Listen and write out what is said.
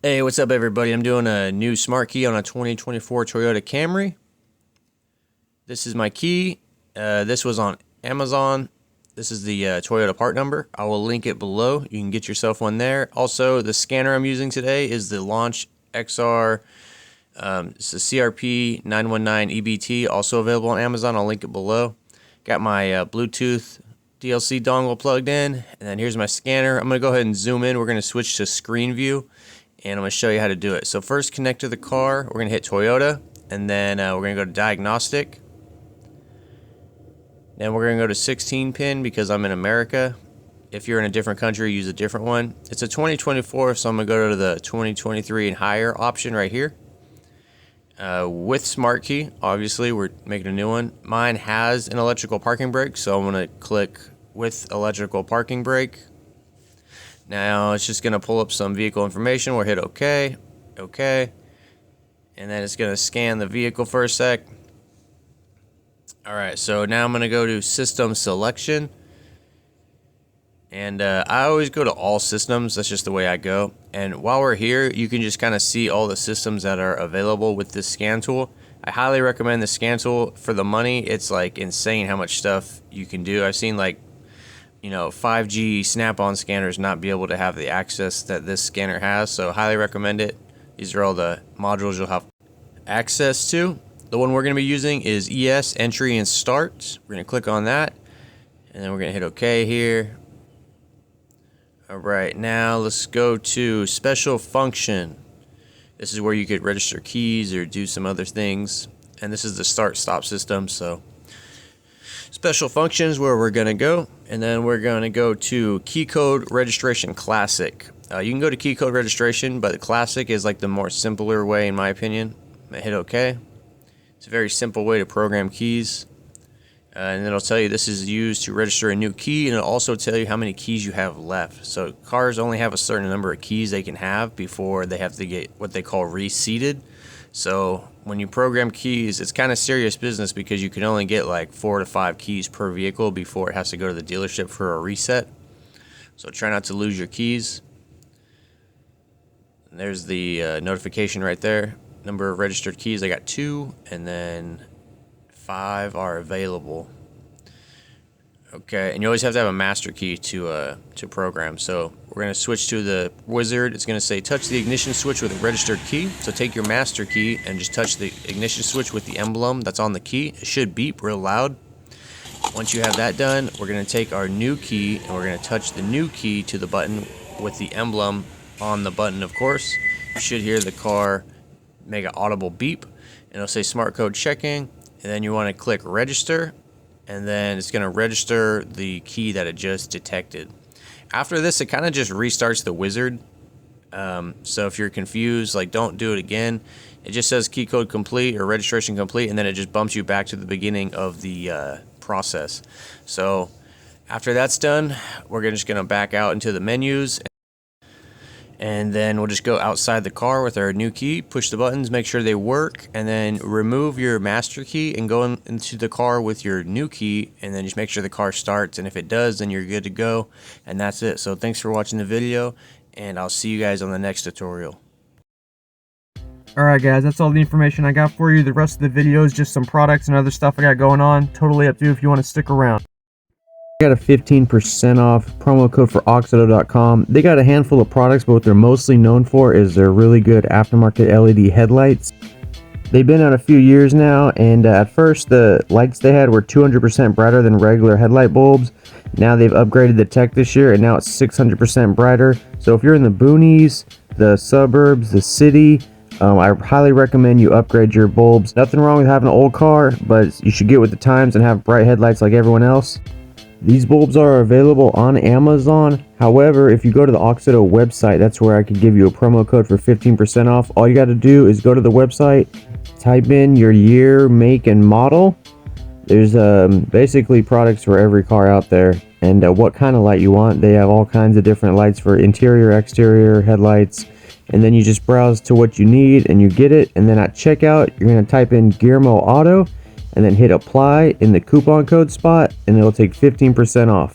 Hey, what's up everybody? I'm doing a new smart key on a 2024 Toyota Camry. This is my key. This was on Amazon. This is the Toyota part number. I will link it below. You can get yourself one there. Also, the scanner I'm using today is the Launch XR. It's a CRP431 EBT, also available on Amazon. I'll link it below. Got my Bluetooth DLC dongle plugged in, and then here's my scanner. I'm going to go ahead and zoom in. We're going to switch to screen view, and I'm going to show you how to do it. So first, connect to the car. We're going to hit Toyota, and then we're going to go to Diagnostic. Then we're going to go to 16 pin because I'm in America. If you're in a different country, use a different one. It's a 2024, so I'm going to go to the 2023 and higher option right here. With smart key, obviously, we're making a new one. Mine has an electrical parking brake, so I'm going to click with electrical parking brake. Now it's just going to pull up some vehicle information. We'll hit OK, OK, and then it's going to scan the vehicle for a sec. Alright, so now I'm going to go to System Selection. And I always go to all systems. That's just the way I go. And while we're here, you can just kind of see all the systems that are available with this scan tool. I highly recommend the scan tool. For the money, it's like insane how much stuff you can do. I've seen like, 5G snap-on scanners not be able to have the access that this scanner has. So highly recommend it. These are all the modules you'll have access to. The one we're going to be using is ES, Entry and Start. We're going to click on that. And then we're going to hit OK here. Alright, now let's go to Special Function. This is where you could register keys or do some other things. And this is the start-stop system. So Special Functions where we're going to go. And then we're going to go to Key Code Registration Classic. You can go to Key Code Registration, but the Classic is like the more simpler way in my opinion. I'm going to hit OK. It's a very simple way to program keys. And it'll tell you this is used to register a new key, and it'll also tell you how many keys you have left. So cars only have a certain number of keys they can have before they have to get what they call reseated. So when you program keys, it's kind of serious business because you can only get like 4 to 5 keys per vehicle before it has to go to the dealership for a reset. So try not to lose your keys. And there's the notification right there. Number of registered keys, I got 2, and then 5 are available. Okay, and you always have to have a master key to program. So we're going to switch to the wizard. It's going to say touch the ignition switch with a registered key. So take your master key and just touch the ignition switch with the emblem that's on the key. It should beep real loud. Once you have that done, we're going to take our new key and we're going to touch the new key to the button with the emblem on the button, of course. You should hear the car make an audible beep, and it'll say smart code checking. And then you want to click register, and then it's going to register the key that it just detected. After this, it kind of just restarts the wizard. So if you're confused, like, don't do it again. It just says key code complete or registration complete, and then it just bumps you back to the beginning of the process. So after that's done, we're just going to back out into the menus. And then we'll just go outside the car with our new key, push the buttons, make sure they work, and then remove your master key and go into the car with your new key, and then just make sure the car starts. And if it does, then you're good to go. And that's it. So thanks for watching the video, and I'll see you guys on the next tutorial. Alright guys, that's all the information I got for you. The rest of the video is just some products and other stuff I got going on. Totally up to you if you want to stick around. Got a 15% off promo code for AutoAuth.com. They got a handful of products, but what they're mostly known for is their really good aftermarket LED headlights. They've been out a few years now, and at first the lights they had were 200% brighter than regular headlight bulbs. Now they've upgraded the tech this year, and now it's 600% brighter. So if you're in the boonies, the suburbs, the city, I highly recommend you upgrade your bulbs. Nothing wrong with having an old car, but you should get with the times and have bright headlights like everyone else. These bulbs are available on Amazon. However, if you go to the AutoAuth website, that's where I could give you a promo code for 15% off. All you got to do is go to the website, type in your year, make, and model. There's basically products for every car out there, and what kind of light you want. They have all kinds of different lights for interior, exterior, headlights, and then you just browse to what you need and you get it. And then at checkout, you're going to type in GearmoAuto Auto and then hit apply in the coupon code spot, and it'll take 15% off.